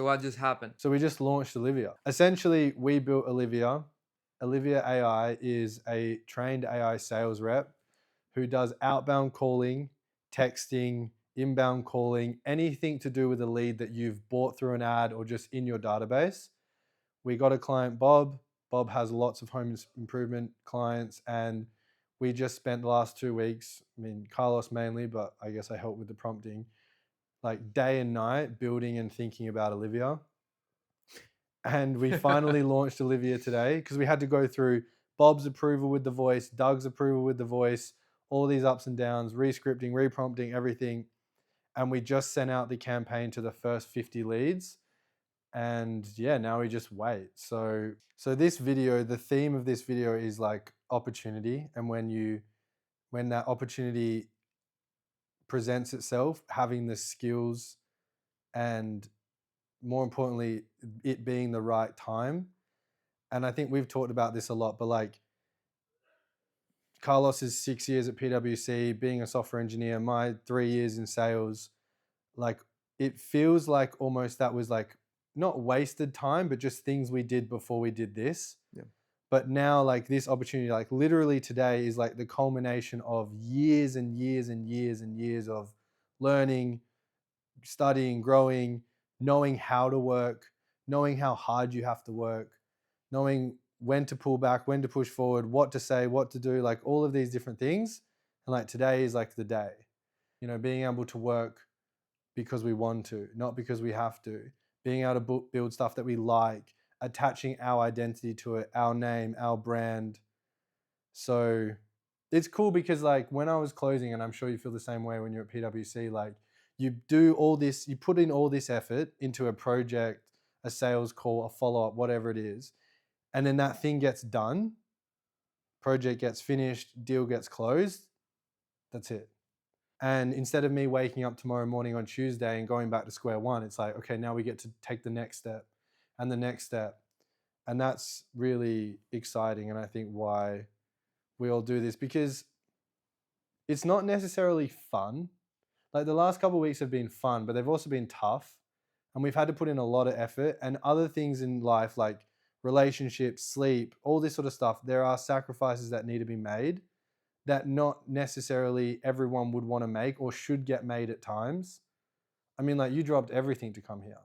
So what just happened? So we just launched Olivia. Essentially, we built Olivia. Olivia AI is a trained AI sales rep who does outbound calling, texting, inbound calling, anything to do with a lead that you've bought through an ad or just in your database. We got a client, Bob. Bob has lots of home improvement clients, and we just spent the last 2 weeks, I mean, Carlos mainly, but I guess I helped with the prompting, like day and night building and thinking about Olivia. And we finally launched Olivia today because we had to go through Bob's approval with the voice, Doug's approval with the voice, all these ups and downs, rescripting, reprompting, everything. And we just sent out the campaign to the first 50 leads. And yeah, now we just wait. So this video, the theme of this video is like opportunity. And when that opportunity presents itself, having the skills and more importantly, it being the right time. And I think we've talked about this a lot, but like Carlos is 6 years at PwC, being a software engineer, my 3 years in sales, like it feels like almost that was like not wasted time, but just things we did before we did this. Yeah. But now like this opportunity, like literally today is like the culmination of years and years and years and years of learning, studying, growing, knowing how to work, knowing how hard you have to work, knowing when to pull back, when to push forward, what to say, what to do, like all of these different things. And like today is like the day, being able to work because we want to, not because we have to, being able to build stuff that we like, attaching our identity to it, our name, our brand. So it's cool because like when I was closing, and I'm sure you feel the same way when you're at PwC, like you do all this, you put in all this effort into a project, a sales call, a follow-up, whatever it is. And then that thing gets done, project gets finished, deal gets closed. That's it. And instead of me waking up tomorrow morning on Tuesday and going back to square one, it's like, okay, now we get to take the next step and the next step. And that's really exciting. And I think why we all do this, because it's not necessarily fun. Like the last couple of weeks have been fun, but they've also been tough. And we've had to put in a lot of effort and other things in life, like relationships, sleep, all this sort of stuff. There are sacrifices that need to be made that not necessarily everyone would want to make or should get made at times. I mean, like you dropped everything to come here,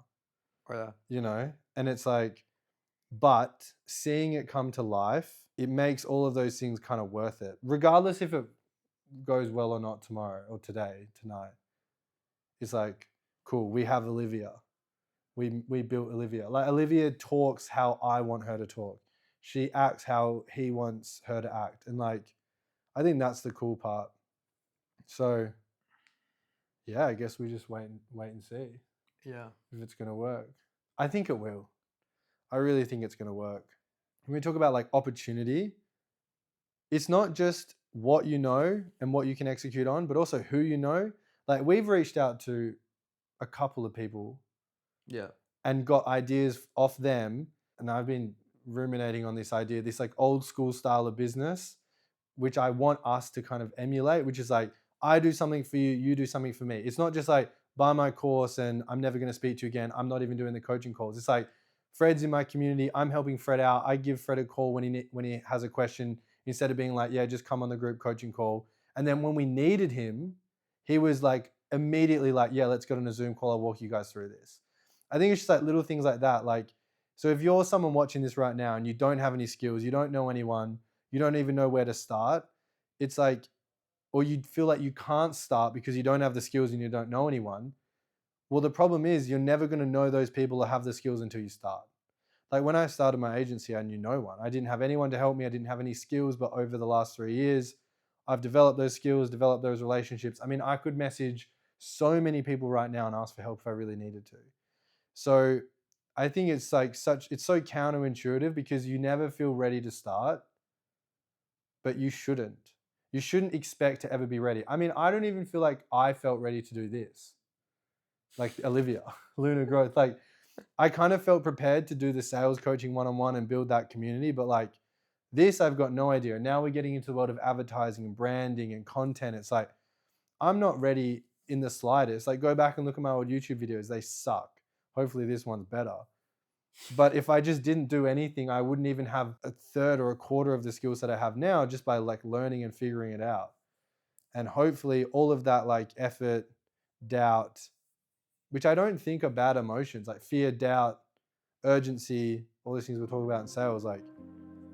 Oh, yeah. and it's like, but seeing it come to life, it makes all of those things kind of worth it, regardless if it goes well or not tomorrow or today, tonight. It's like, cool, we have Olivia. We built Olivia. Like Olivia talks how I want her to talk. She acts how he wants her to act. And like, I think that's the cool part. So yeah, I guess we just wait and see Yeah. if it's gonna work. I think it will. I really think it's gonna work. When we talk about like opportunity, it's not just what you know and what you can execute on, but also who you know. Like we've reached out to a couple of people Yeah. and got ideas off them. And I've been ruminating on this idea, this like old school style of business, which I want us to kind of emulate, which is like, I do something for you, you do something for me. It's not just like buy my course and I'm never going to speak to you again. I'm not even doing the coaching calls. It's like Fred's in my community. I'm helping Fred out. I give Fred a call when he has a question instead of being like, yeah, just come on the group coaching call. And then when we needed him, he was like immediately like, yeah, let's get on a Zoom call. I'll walk you guys through this. I think it's just like little things like that. Like, so if you're someone watching this right now and you don't have any skills, you don't know anyone, you don't even know where to start, it's like, or you feel like you can't start because you don't have the skills and you don't know anyone. Well, the problem is you're never going to know those people or have the skills until you start. Like when I started my agency, I knew no one. I didn't have anyone to help me. I didn't have any skills, but over the last 3 years, I've developed those skills, developed those relationships. I mean, I could message so many people right now and ask for help if I really needed to. So I think it's like it's so counterintuitive because you never feel ready to start, but you shouldn't. You shouldn't expect to ever be ready. I mean, I don't even feel like I felt ready to do this. Like Olivia, Lunar Growth. Like I kind of felt prepared to do the sales coaching one-on-one and build that community, but like this, I've got no idea. Now we're getting into the world of advertising and branding and content. It's like, I'm not ready in the slightest. Like go back and look at my old YouTube videos. They suck. hopefully this one's better. But if I just didn't do anything, I wouldn't even have a third or a quarter of the skills that I have now, just by like learning and figuring it out. And hopefully all of that like effort, doubt, which I don't think are bad emotions, like fear, doubt, urgency, all these things we're talking about in sales, like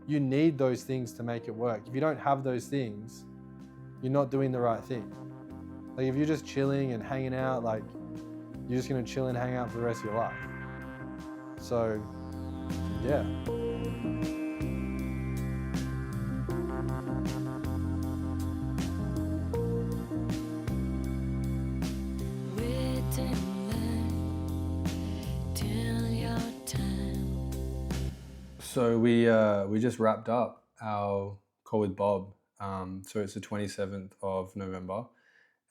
you need those things to make it work. If you don't have those things, you're not doing the right thing. Like if you're just chilling and hanging out, like you're just gonna chill and hang out for the rest of your life. So, yeah. So we just wrapped up our call with Bob. So it's the 27th of November.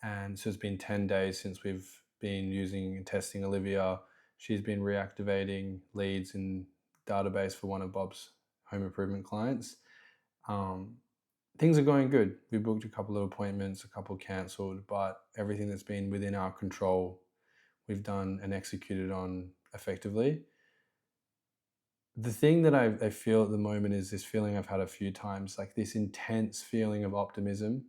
And so it's been 10 days since we've been using and testing Olivia. She's been reactivating leads in database for one of Bob's home improvement clients. Things are going good. We booked a couple of appointments, a couple cancelled, but everything that's been within our control, we've done and executed on effectively. The thing that I feel at the moment is this feeling I've had a few times, like this intense feeling of optimism,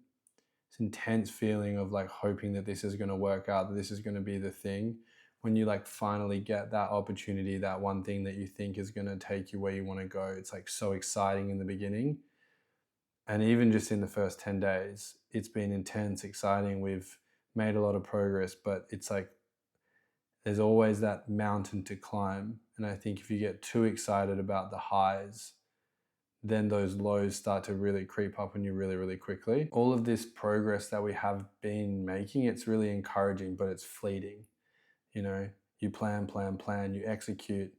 this intense feeling of like hoping that this is going to work out, that this is going to be the thing. When you like finally get that opportunity, that one thing that you think is going to take you where you want to go, it's like so exciting in the beginning. And even just in the first 10 days, it's been intense, exciting. We've made a lot of progress, but it's like there's always that mountain to climb. And I think if you get too excited about the highs, then those lows start to really creep up on you really, really quickly. All of this progress that we have been making, it's really encouraging, but it's fleeting. You know, you plan, you execute,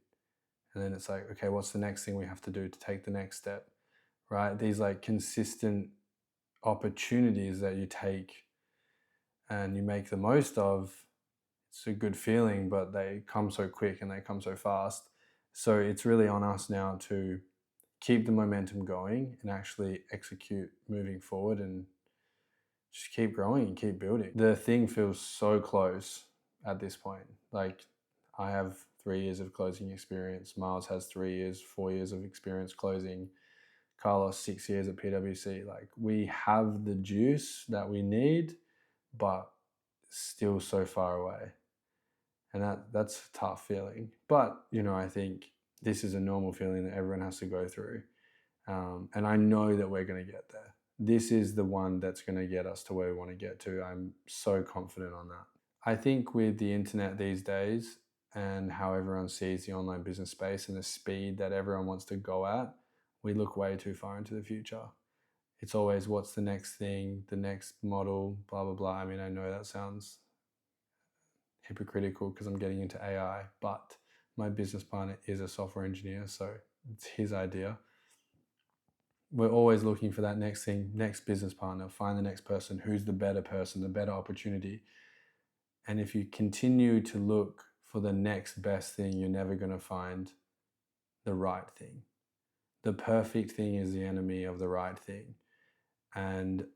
and then it's like, okay, what's the next thing we have to do to take the next step, right? These like consistent opportunities that you take and you make the most of, it's a good feeling, but they come so quick and they come so fast. So it's really on us now to keep the momentum going and actually execute moving forward and just keep growing and keep building. The thing feels so close at this point. Like I have 3 years of closing experience. Miles has 3 years, 4 years of experience closing. Carlos, 6 years at PwC. Like we have the juice that we need, but still so far away. And that's a tough feeling. But, you know, I think this is a normal feeling that everyone has to go through. And I know that we're going to get there. This is the one that's going to get us to where we want to get to. I'm so confident on that. I think with the internet these days and how everyone sees the online business space and the speed that everyone wants to go at, we look way too far into the future. It's always what's the next thing, the next model, blah, blah, blah. I mean, I know that sounds hypocritical because I'm getting into AI, but my business partner is a software engineer, so it's his idea. We're always looking for that next thing, next business partner, find the next person, who's the better person, the better opportunity. And if you continue to look for the next best thing, you're never going to find the right thing. The perfect thing is the enemy of the right thing. And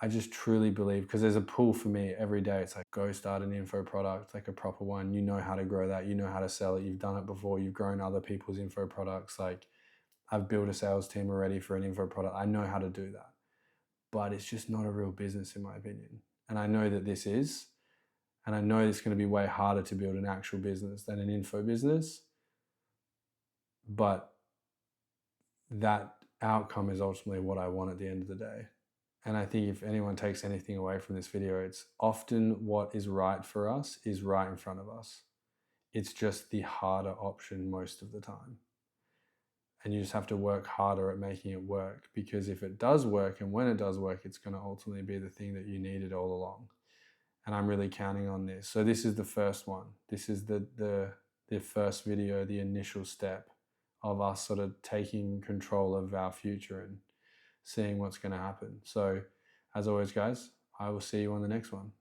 I just truly believe, because there's a pull for me every day. It's like, go start an info product, like a proper one. You know how to grow that. You know how to sell it. You've done it before. You've grown other people's info products. Like I've built a sales team already for an info product. I know how to do that. But it's just not a real business in my opinion. And I know that this is. And I know it's going to be way harder to build an actual business than an info business. But that outcome is ultimately what I want at the end of the day. And I think if anyone takes anything away from this video, it's often what is right for us is right in front of us. It's just the harder option most of the time. And you just have to work harder at making it work, because if it does work, and when it does work, it's going to ultimately be the thing that you needed all along. And I'm really counting on this. So this is the first one. This is the first video, the initial step of us sort of taking control of our future and seeing what's going to happen. So as always, guys, I will see you on the next one.